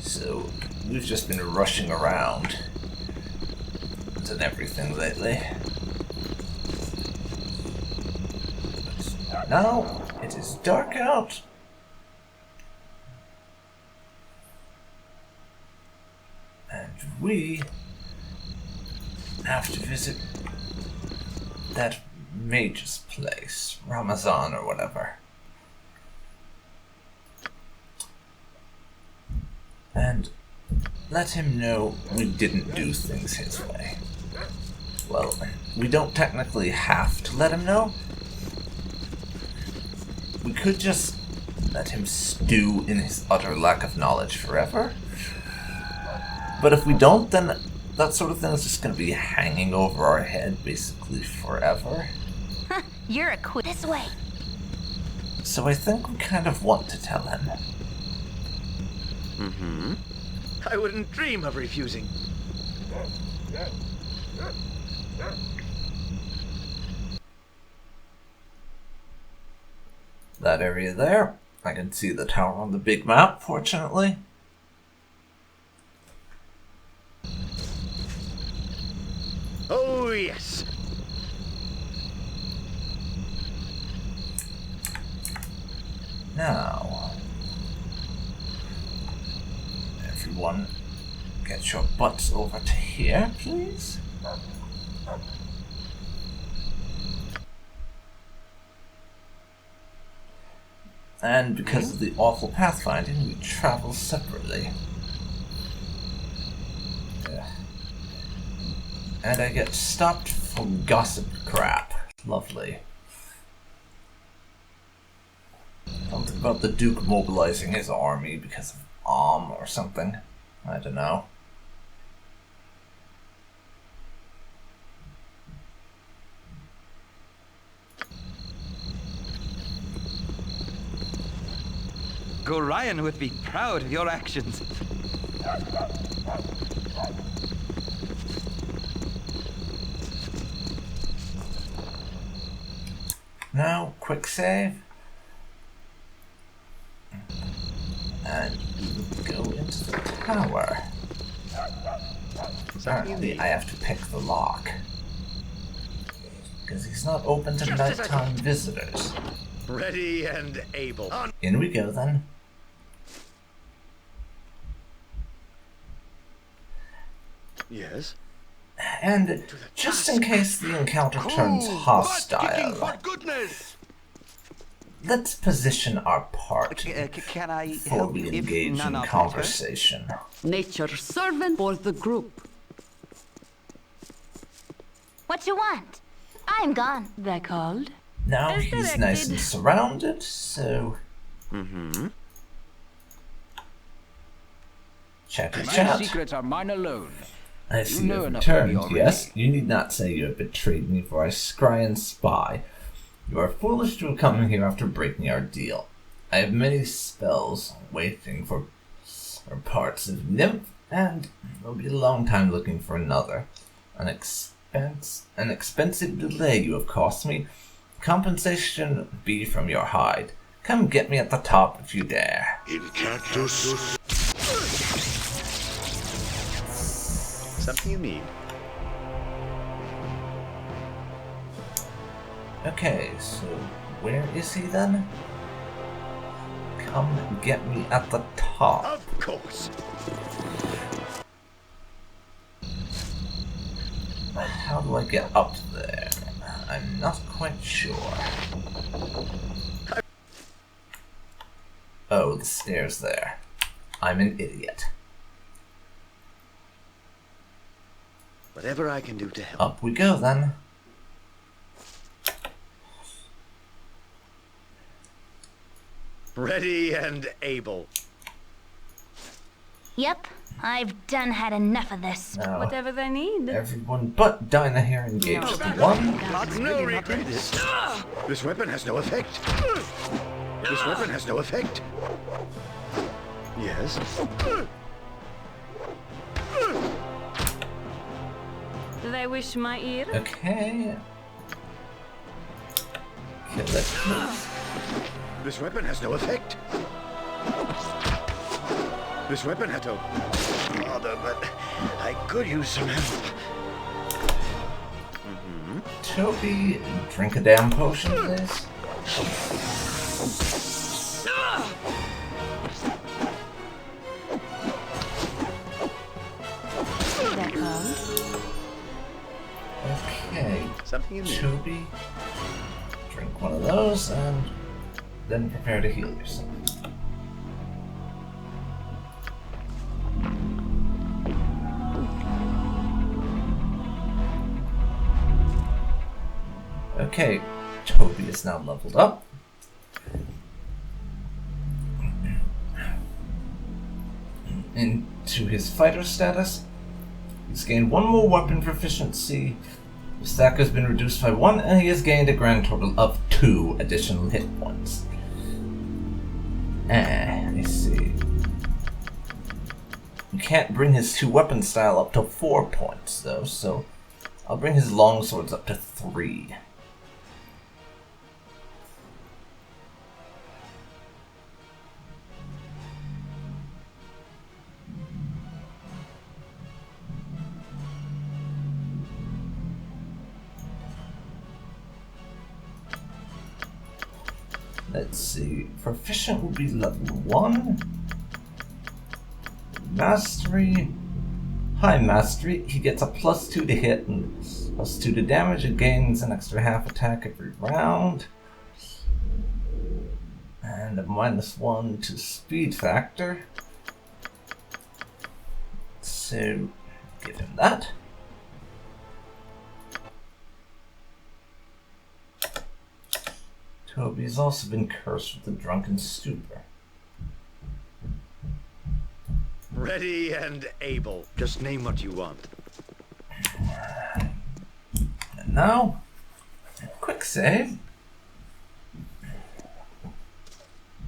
So we've just been rushing around and everything lately. But now it is dark out. And we have to visit that mage's place, Ramazan or whatever. And let him know we didn't do things his way. Well, we don't technically have to let him know. We could just let him stew in his utter lack of knowledge forever. But if we don't, then that sort of thing is just going to be hanging over our head basically forever. You're a queen. This way. So I think we kind of want to tell him. Mm-hmm. I wouldn't dream of refusing. That area there, I can see the tower on the big map, fortunately. Oh, yes. Now, everyone, get your butts over to here, please. And because of the awful pathfinding, we travel separately. And I get stopped for gossip crap. Lovely. Something about the Duke mobilizing his army because of or something. I don't know. Gorion would be proud of your actions. Now, quick save. And go into the tower. Apparently, I have to pick the lock. Because he's not open to nighttime visitors. Ready and able. In we go then. Yes. And just in case the encounter turns hostile, let's position our party Can I before help we if engage none in of it conversation. Nature's servant for the group. What you want? I'm gone. They're called? Now As he's nice and directed. surrounded, so check his My chat. secrets are mine alone. I see know you have enough of me returned, already. yes. You need not say you have betrayed me, for I scry and spy. You are foolish to have come here after breaking our deal. I have many spells waiting for parts of Nymph, and it'll be a long time looking for another. An expensive delay you have cost me. Compensation be from your hide. Come get me at the top if you dare. In cactus. Something you need. Okay, so where is he then? Come get me at the top. Aha. Of course. But how do I get up there? I'm not quite sure. Oh, the stairs there. I'm an idiot. Whatever I can do to help. Up we go then. Ready and able. Yep, I've done had enough of this. Now, Whatever they need. everyone but Dinah here engaged. One. No regrets. This weapon has no effect. This weapon has no effect. Yes. Do they wish my ear? Okay. Kill that, please. This weapon has no effect. This weapon has no bother, but I could use some help. Toby, drink a damn potion, please. That comes. Okay. Something you need. Toby, drink one of those and then prepare to heal yourself. Okay, Toby is now leveled up. Into his fighter status, he's gained one more weapon proficiency. His stack has been reduced by 1, and he has gained a grand total of 2 additional hit points. I see. You can't bring his 2 weapon style up to 4 points, though, so I'll bring his longswords up to 3. Let's see. Proficient will be level 1. Mastery. High mastery. He gets a +2 to hit and +2 to damage. It gains an extra half attack every round. And a -1 to speed factor. So, give him that. Toby's also been cursed with a drunken stupor. Ready and able. Just name what you want. And now, quick save.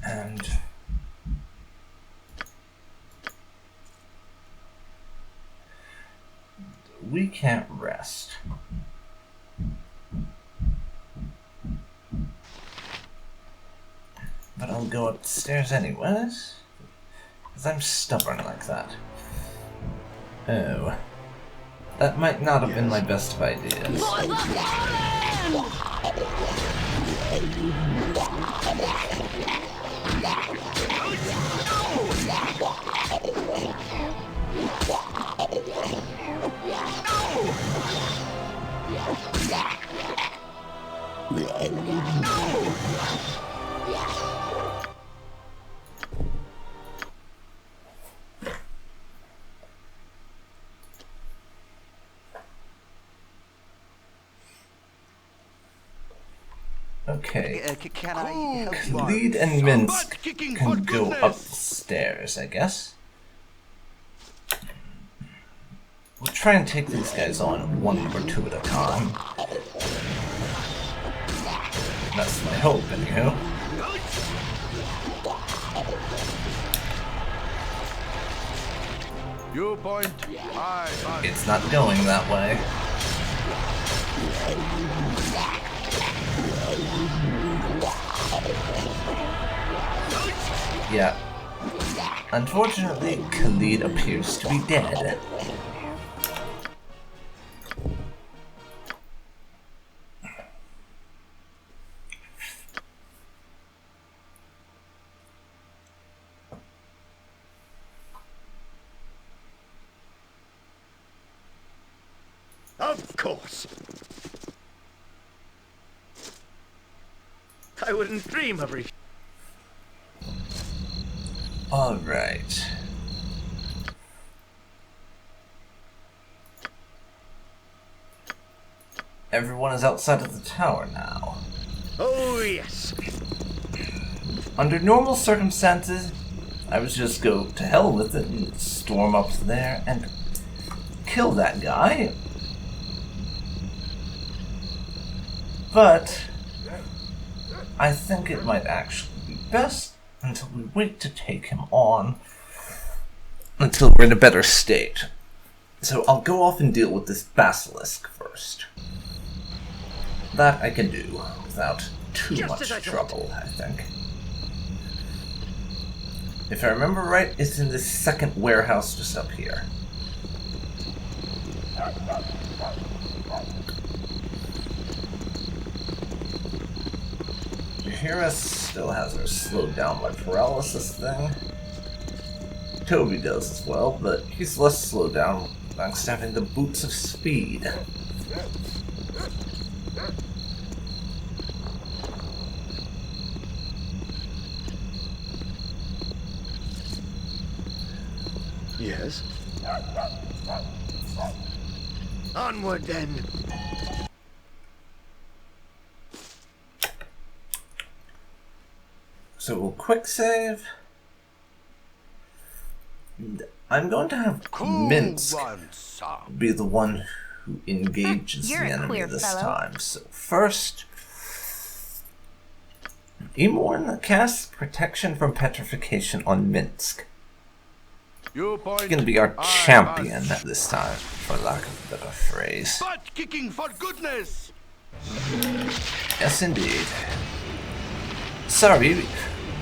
And we can't rest. But I'll go upstairs anyways, because I'm stubborn like that. Oh. That might not have been my best of ideas. Okay. Can I help you? Khalid and Minsk can go up the stairs, I guess. We'll try and take these guys on 1 or 2 at a time. That's my hope, anyhow. Viewpoint. Aye. It's not going that way. Yeah. Unfortunately, Khalid appears to be dead. course. I wouldn't dream of Alright. Everyone is outside of the tower now. Oh, yes. Under normal circumstances, I would just go to hell with it and storm up there and kill that guy. But I think it might actually be best until we wait to take him on until we're in a better state. So I'll go off and deal with this basilisk first. That I can do without too much trouble, I think. If I remember right, it's in this second warehouse just up here. Hera still has her slowed down by paralysis thing. Toby does as well, but he's less slowed down thanks to having the boots of speed. Yes? Onward, then. So we'll quick save. And I'm going to have Minsk be the one who engages the enemy this time. So first, Imoen casts protection from petrification on Minsk. He's going to be our champion this time, for lack of a better phrase. Butt kicking for goodness! Yes, indeed. Sorry,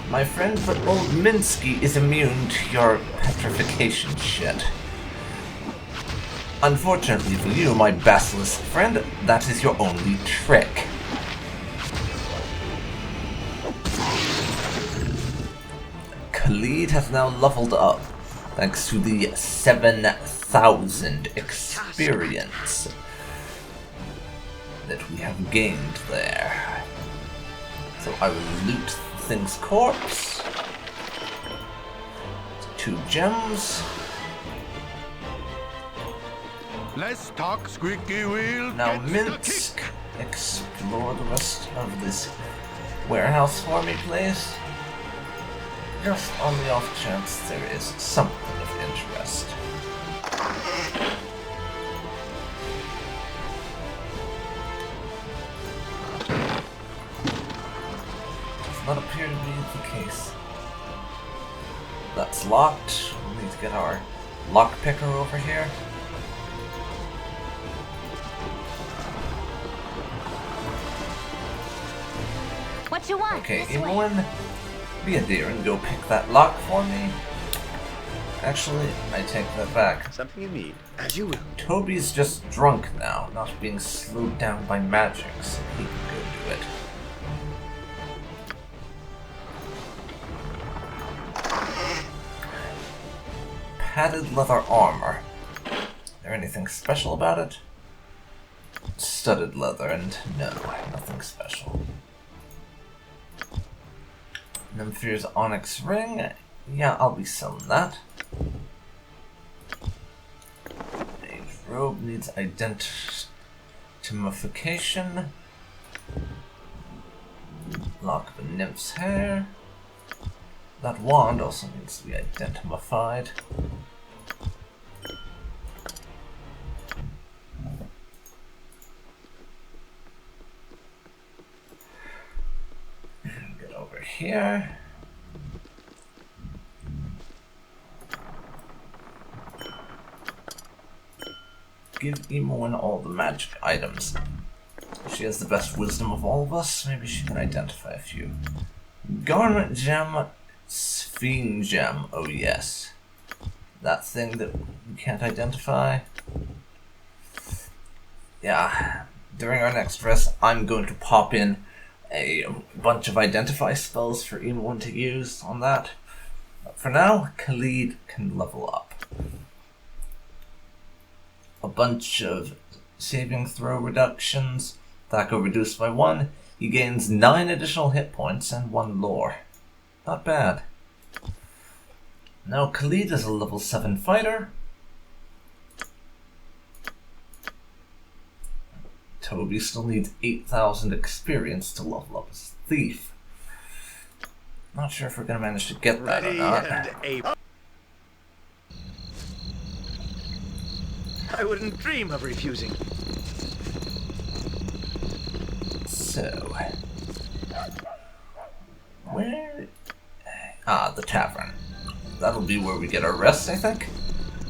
my friend, but old Minsky is immune to your petrification shit. Unfortunately for you, my basilisk friend, that is your only trick. Khalid has now leveled up, thanks to the 7,000 experience that we have gained there. So I will loot Thing's corpse. 2 gems. Let's talk, squeaky wheel. Now Minsk, explore the rest of this warehouse for me, please. Just on the off chance there is something of interest. Does not appear to be the case. That's locked. We need to get our lockpicker over here. What you want? Okay, Imoen, be a dear and go pick that lock for me. Actually, I take that back. Something you need, as you will. Toby's just drunk now, not being slowed down by magic, so he can go do it. Padded leather armor. Is there anything special about it? Studded leather, and no, nothing special. Nymphere's onyx ring. Yeah, I'll be selling that. Mage robe needs identification. Lock of a nymph's hair. That wand also needs to be identified. Get over here. Give Imoen all the magic items. She has the best wisdom of all of us. Maybe she can identify a few. Garnet gem, Sphinx gem. Oh yes, that thing that we can't identify. Yeah. During our next rest, I'm going to pop in a bunch of identify spells for Imoen to use on that. But for now, Khalid can level up. A bunch of saving throw reductions. Attack reduced by 1. He gains 9 additional hit points and 1 lore. Not bad. Now Khalid is a level 7 fighter. Toby still needs 8,000 experience to level up as a thief. Not sure if we're going to manage to get that or not. I wouldn't dream of refusing. So, where? Ah, the tavern. That'll be where we get our rest, I think.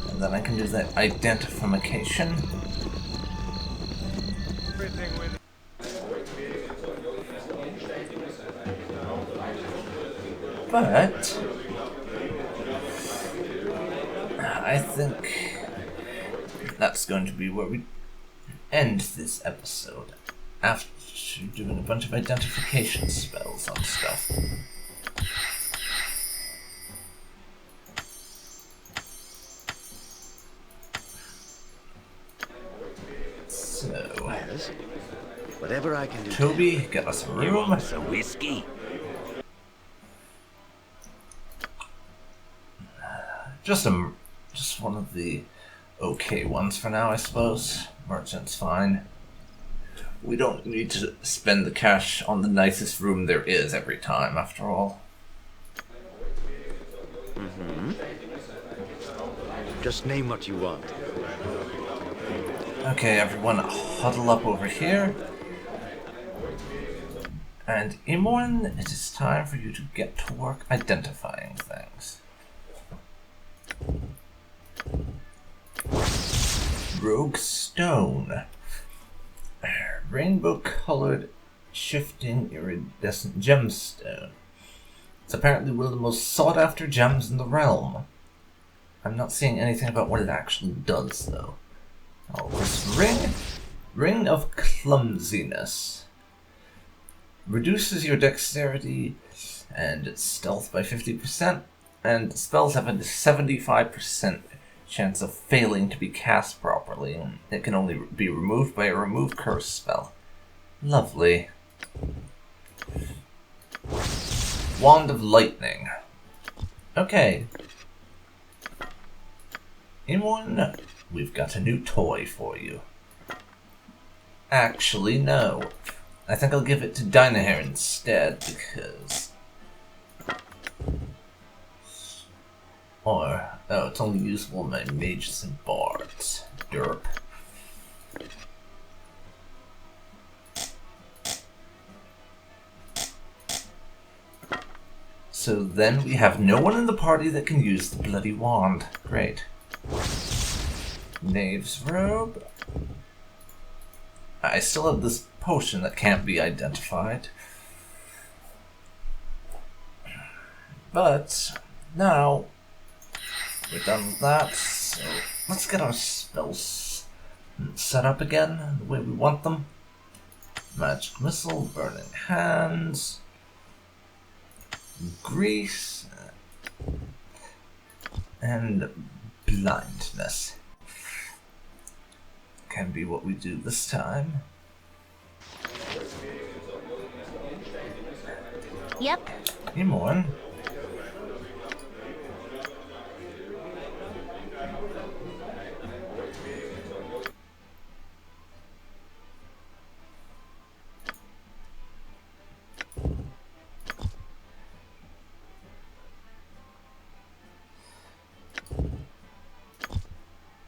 And then I can do that identification. But I think that's going to be where we end this episode after doing a bunch of identification spells on stuff. So, Yes. Whatever I can do. Toby, get us a room. A whiskey. Just one of the okay ones for now, I suppose. Merchant's fine. We don't need to spend the cash on the nicest room there is every time, after all. Mm-hmm. Just name what you want. Okay, everyone, huddle up over here. And Imoen, it is time for you to get to work identifying things. Rogue stone. Rainbow-colored, shifting, iridescent gemstone. It's apparently one of the most sought-after gems in the realm. I'm not seeing anything about what it actually does, though. Oh, this ring? Ring of clumsiness. Reduces your dexterity and stealth by 50%, and spells have a 75% chance of failing to be cast properly, and it can only be removed by a remove curse spell. Lovely. Wand of Lightning. Okay. Imoen, we've got a new toy for you. Actually, no. I think I'll give it to Dynahair instead, because... Or, oh, it's only usable in my mages and bards. Derp. So then we have no one in the party that can use the bloody wand. Great. Knave's robe. I still have this potion that can't be identified. But now we're done with that, so let's get our spells set up again the way we want them. Magic Missile, Burning Hands, Grease, and Blindness. Can be what we do this time. Yep. Imoen.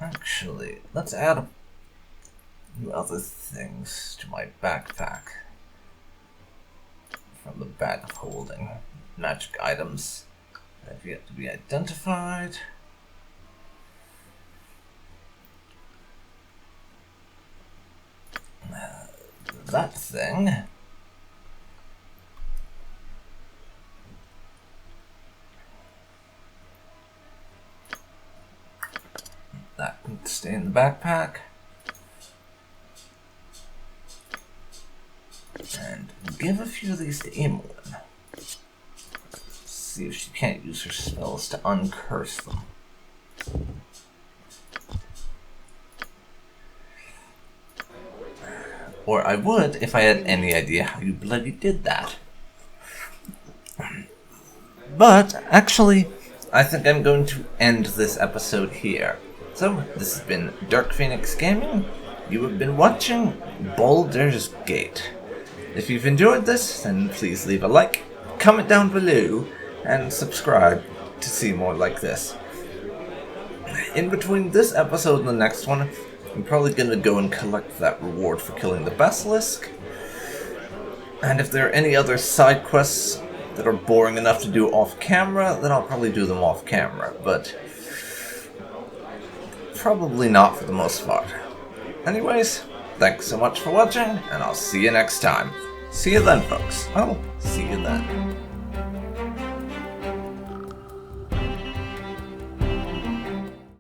Actually, let's add a few other things to my backpack from the bag of holding. Magic items that have yet to be identified. That thing. That can stay in the backpack. And give a few of these to Imoen. See if she can't use her spells to uncurse them. Or I would if I had any idea how you bloody did that. But, actually, I think I'm going to end this episode here. So, this has been DarkPhoenix Gaming. You have been watching Baldur's Gate. If you've enjoyed this, then please leave a like, comment down below, and subscribe to see more like this. In between this episode and the next one, I'm probably going to go and collect that reward for killing the basilisk. And if there are any other side quests that are boring enough to do off camera, then I'll probably do them off camera, but probably not for the most part. Anyways, thanks so much for watching, and I'll see you next time. See you then, folks. I'll see you then.